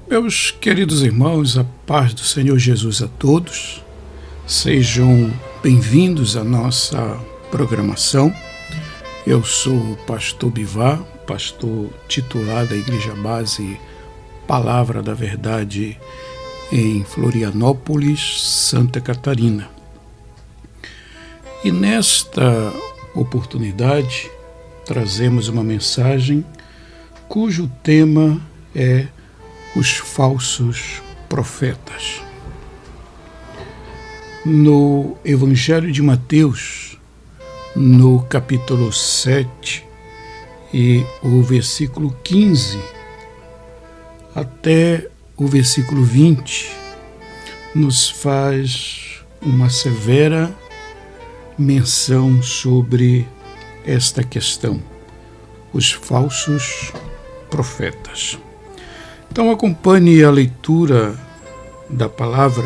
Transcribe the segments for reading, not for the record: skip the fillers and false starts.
Meus queridos irmãos, a paz do Senhor Jesus a todos. Sejam bem-vindos à nossa programação. Eu sou o pastor Bivar, pastor titular da Igreja Base Palavra da Verdade em Florianópolis, Santa Catarina. E nesta oportunidade trazemos uma mensagem cujo tema é os falsos profetas. No Evangelho de Mateus, no capítulo 7 e o versículo 15 até o versículo 20, nos faz uma severa menção sobre esta questão, os falsos profetas. Então acompanhe a leitura da palavra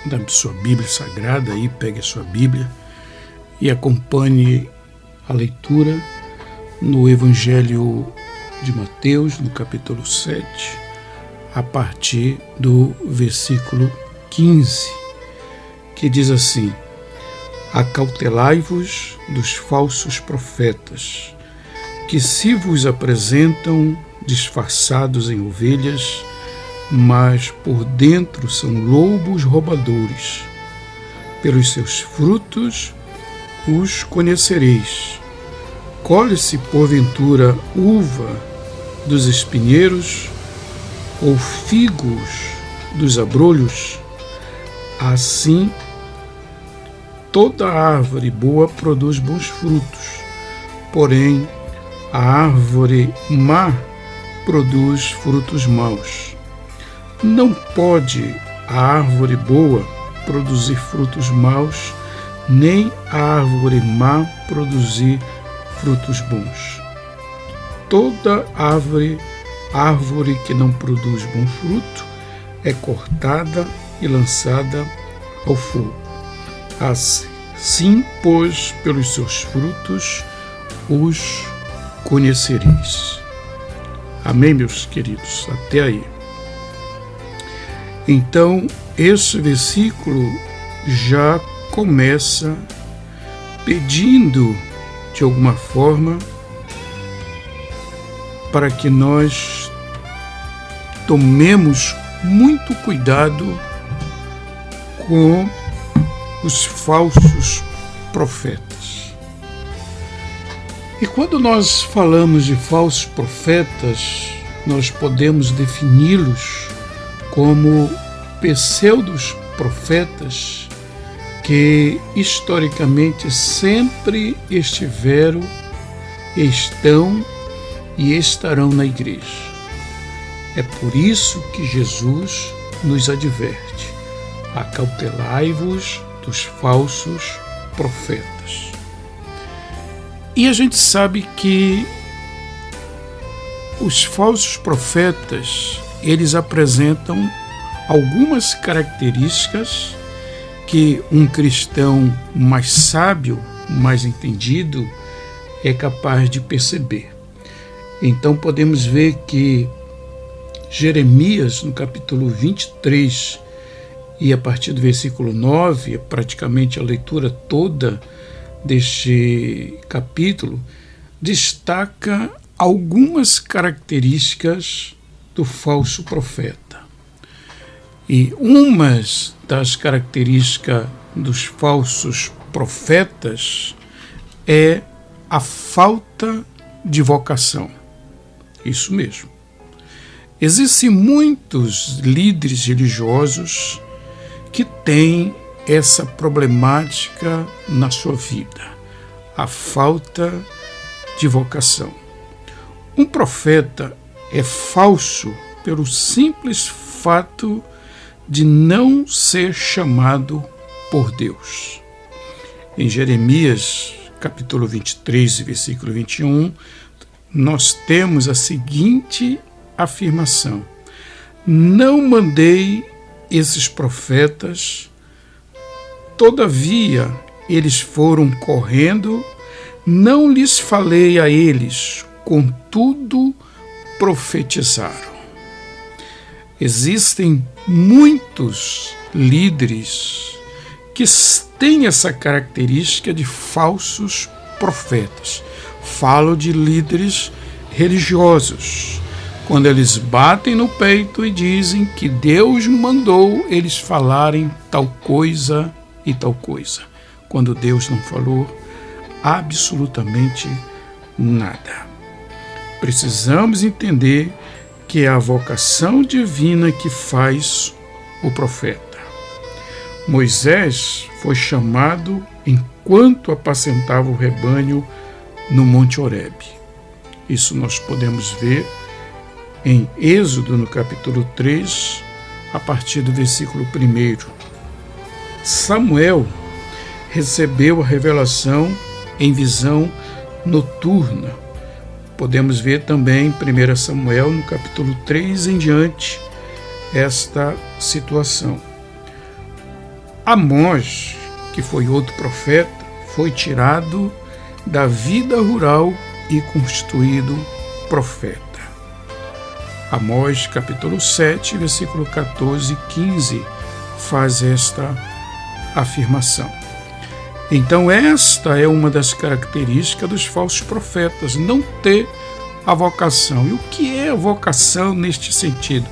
da sua Bíblia Sagrada, aí pegue a sua Bíblia e acompanhe a leitura no Evangelho de Mateus, no capítulo 7, a partir do versículo 15, que diz assim: Acautelai-vos dos falsos profetas, que se vos apresentam disfarçados em ovelhas, mas por dentro são lobos roubadores. Pelos seus frutos os conhecereis. Colhe-se porventura uva dos espinheiros ou figos dos abrolhos? Assim, toda árvore boa produz bons frutos, porém a árvore má produz frutos maus. Não pode a árvore boa produzir frutos maus, nem a árvore má produzir frutos bons. Toda árvore que não produz bom fruto é cortada e lançada ao fogo. Assim, pois, pelos seus frutos os conhecereis. Amém, meus queridos? Até aí. Então, esse versículo já começa pedindo, de alguma forma, para que nós tomemos muito cuidado com os falsos profetas. E quando nós falamos de falsos profetas, nós podemos defini-los como pseudos profetas que historicamente sempre estiveram, estão e estarão na igreja. É por isso que Jesus nos adverte: acautelai-vos dos falsos profetas. E a gente sabe que os falsos profetas, eles apresentam algumas características que um cristão mais sábio, mais entendido, é capaz de perceber. Então podemos ver que Jeremias, no capítulo 23, e a partir do versículo 9, praticamente a leitura toda deste capítulo, destaca algumas características do falso profeta. E uma das características dos falsos profetas é a falta de vocação. Isso mesmo. Existem muitos líderes religiosos que têm essa problemática na sua vida, a falta de vocação. Um profeta é falso pelo simples fato de não ser chamado por Deus. Em Jeremias, capítulo 23, versículo 21, nós temos a seguinte afirmação: não mandei esses profetas, todavia eles foram correndo, não lhes falei a eles, contudo profetizaram. Existem muitos líderes que têm essa característica de falsos profetas. Falo de líderes religiosos, quando eles batem no peito e dizem que Deus mandou eles falarem tal coisa e tal coisa, quando Deus não falou absolutamente nada. Precisamos entender que é a vocação divina que faz o profeta. Moisés foi chamado enquanto apacentava o rebanho no Monte Horebe. Isso nós podemos ver em Êxodo, no capítulo 3, a partir do versículo 1. Samuel recebeu a revelação em visão noturna. Podemos ver também em 1 Samuel, no capítulo 3 em diante, esta situação. Amós, que foi outro profeta, foi tirado da vida rural e constituído profeta. Amós, capítulo 7, versículo 14 e 15, faz esta afirmação. Então, esta é uma das características dos falsos profetas, não ter a vocação. E o que é a vocação neste sentido?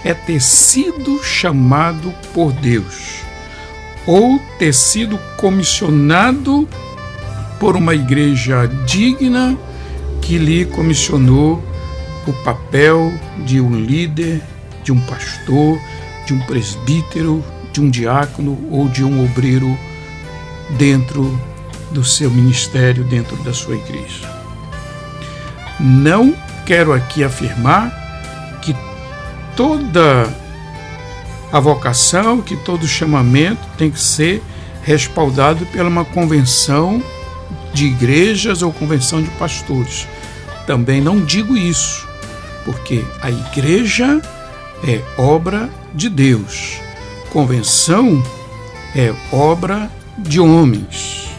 É ter sido chamado por Deus, ou ter sido comissionado por uma igreja digna que lhe comissionou o papel de um líder, de um pastor, de um presbítero, de um diácono ou de um obreiro dentro do seu ministério, dentro da sua igreja. Não quero aqui afirmar que toda a vocação, que todo chamamento tem que ser respaldado pela uma convenção de igrejas ou convenção de pastores. Também não digo isso, porque a igreja é obra de Deus, convenção é obra de homens.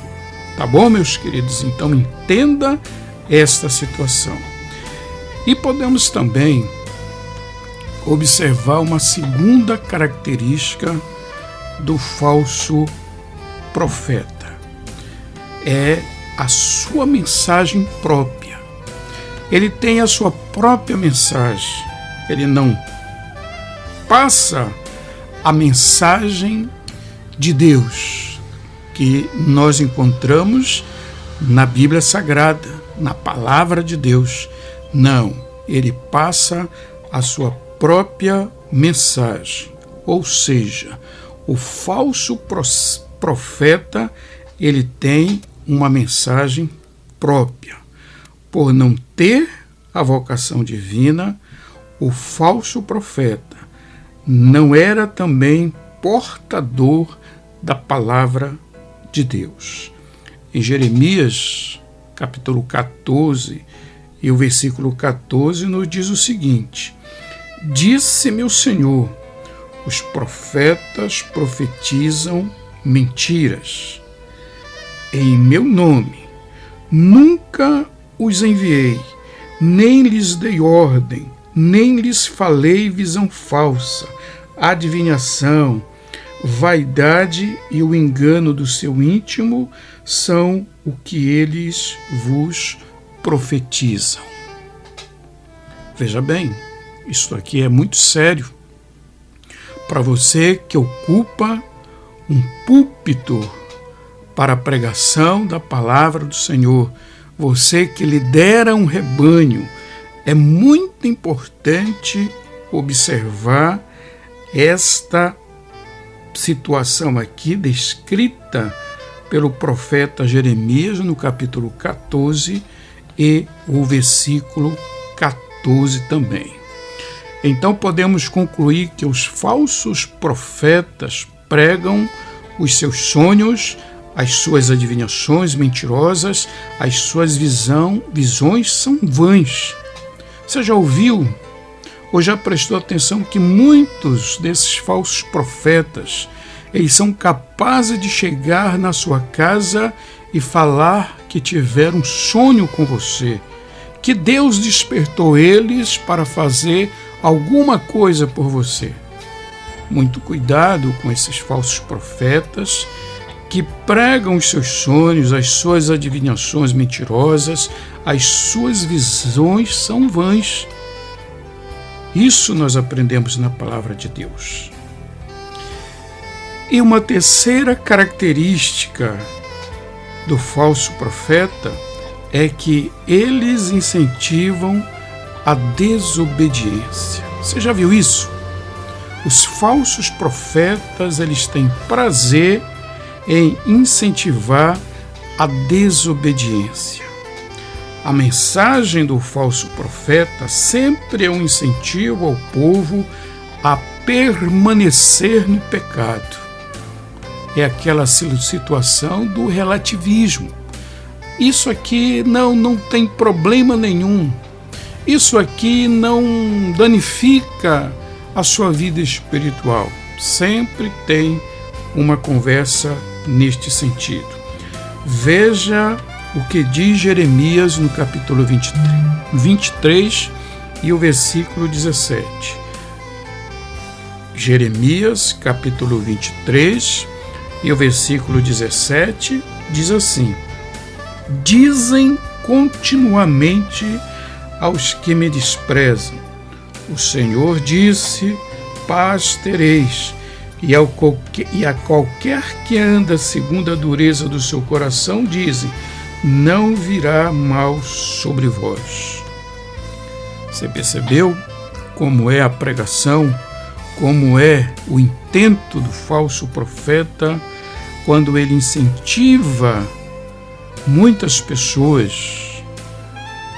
Tá bom, meus queridos? Então entenda esta situação. E podemos também observar uma segunda característica do falso profeta. É a sua mensagem própria. Ele tem a sua própria mensagem. Ele não passa a mensagem de Deus que nós encontramos na Bíblia Sagrada, na Palavra de Deus. Não, ele passa a sua própria mensagem. Ou seja, o falso profeta, ele tem uma mensagem própria. Por não ter a vocação divina, o falso profeta não era também portador da palavra de Deus. Em Jeremias, capítulo 14, e o versículo 14 nos diz o seguinte: Disse-me o Senhor, os profetas profetizam mentiras. Em meu nome nunca os enviei, nem lhes dei ordem, nem lhes falei visão falsa, adivinhação, vaidade e o engano do seu íntimo são o que eles vos profetizam. Veja bem, isto aqui é muito sério. Para você que ocupa um púlpito para a pregação da palavra do Senhor, você que lidera um rebanho, é muito importante observar esta situação aqui descrita pelo profeta Jeremias no capítulo 14 e o versículo 14 também. Então podemos concluir que os falsos profetas pregam os seus sonhos, as suas adivinhações mentirosas, as suas visões são vãs. Você já ouviu ou já prestou atenção que muitos desses falsos profetas, eles são capazes de chegar na sua casa e falar que tiveram um sonho com você, que Deus despertou eles para fazer alguma coisa por você. Muito cuidado com esses falsos profetas que pregam os seus sonhos, as suas adivinhações mentirosas, as suas visões são vãs. Isso nós aprendemos na palavra de Deus. E uma terceira característica do falso profeta é que eles incentivam a desobediência. Você já viu isso? Os falsos profetas, eles têm prazer em incentivar a desobediência. A mensagem do falso profeta sempre é um incentivo ao povo a permanecer no pecado. É aquela situação do relativismo. Isso aqui não tem problema nenhum. Isso aqui não danifica a sua vida espiritual. Sempre tem uma conversa neste sentido. Veja o que diz Jeremias no capítulo 23 e o versículo 17. Jeremias, capítulo 23 e o versículo 17 diz assim: dizem continuamente aos que me desprezam, o Senhor disse, paz tereis, e a qualquer que anda segundo a dureza do seu coração, dizem, não virá mal sobre vós. Você percebeu como é a pregação, como é o intento do falso profeta, quando ele incentiva muitas pessoas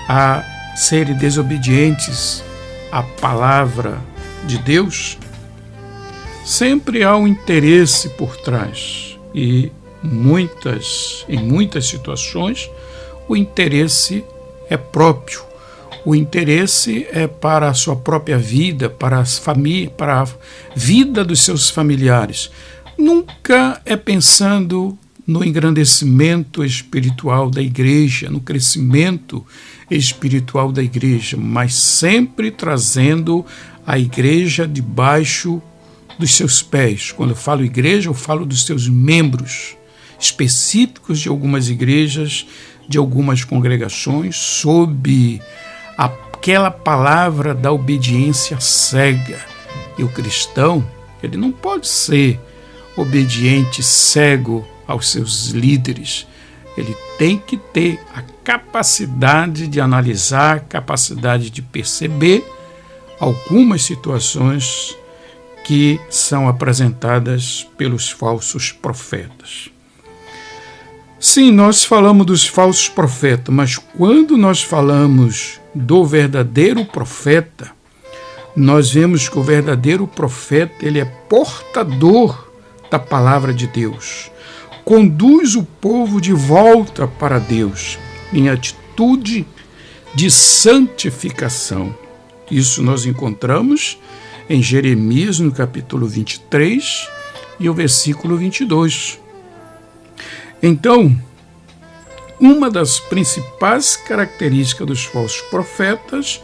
a serem desobedientes à palavra de Deus? Sempre há um interesse por trás e em muitas situações o interesse é próprio, o interesse é para a sua própria vida, para a vida dos seus familiares. Nunca é pensando no engrandecimento espiritual da igreja, no crescimento espiritual da igreja, mas sempre trazendo a igreja debaixo dos seus pés. Quando eu falo igreja, eu falo dos seus membros específicos de algumas igrejas, de algumas congregações, sob aquela palavra da obediência cega. E o cristão, ele não pode ser obediente cego aos seus líderes. Ele tem que ter a capacidade de analisar, a capacidade de perceber algumas situações que são apresentadas pelos falsos profetas. Sim, nós falamos dos falsos profetas, mas quando nós falamos do verdadeiro profeta, nós vemos que o verdadeiro profeta, ele é portador da palavra de Deus, conduz o povo de volta para Deus, em atitude de santificação. Isso nós encontramos em Jeremias, no capítulo 23 e o versículo 22. Então, uma das principais características dos falsos profetas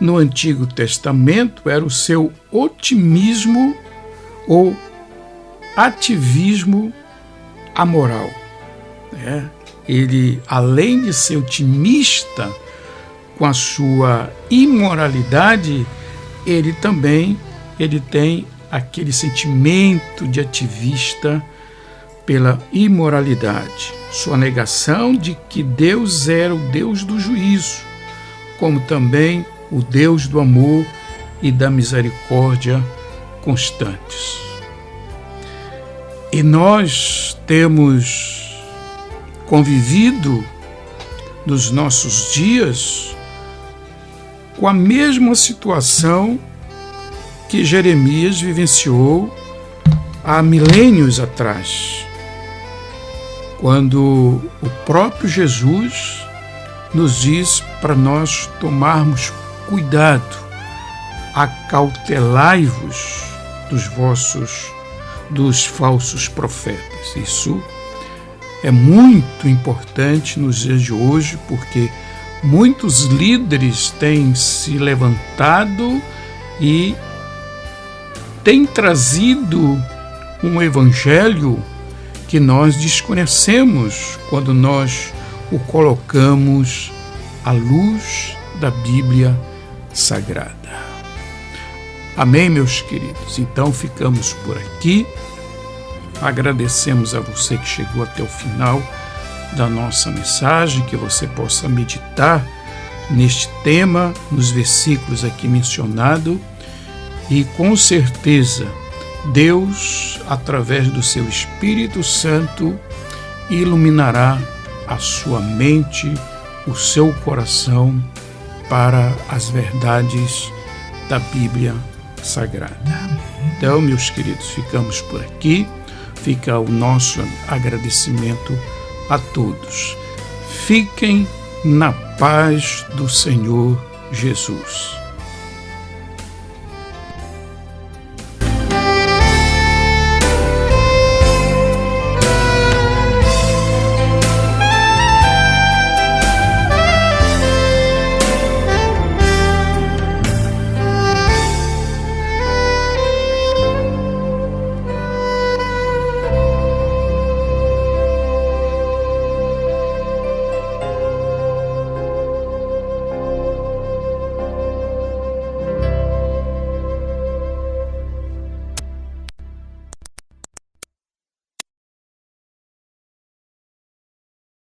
no Antigo Testamento era o seu otimismo ou ativismo amoral. Ele, além de ser otimista com a sua imoralidade, ele tem aquele sentimento de ativista pela imoralidade, sua negação de que Deus era o Deus do juízo, como também o Deus do amor e da misericórdia constantes. E nós temos convivido nos nossos dias com a mesma situação que Jeremias vivenciou há milênios atrás, quando o próprio Jesus nos diz para nós tomarmos cuidado, acautelai-vos dos falsos profetas. Isso é muito importante nos dias de hoje, porque muitos líderes têm se levantado e tem trazido um evangelho que nós desconhecemos quando nós o colocamos à luz da Bíblia Sagrada. Amém, meus queridos? Então ficamos por aqui. Agradecemos a você que chegou até o final da nossa mensagem, que você possa meditar neste tema, nos versículos aqui mencionados, e com certeza Deus, através do seu Espírito Santo, iluminará a sua mente, o seu coração para as verdades da Bíblia Sagrada. Então, meus queridos, ficamos por aqui. Fica o nosso agradecimento a todos. Fiquem na paz do Senhor Jesus.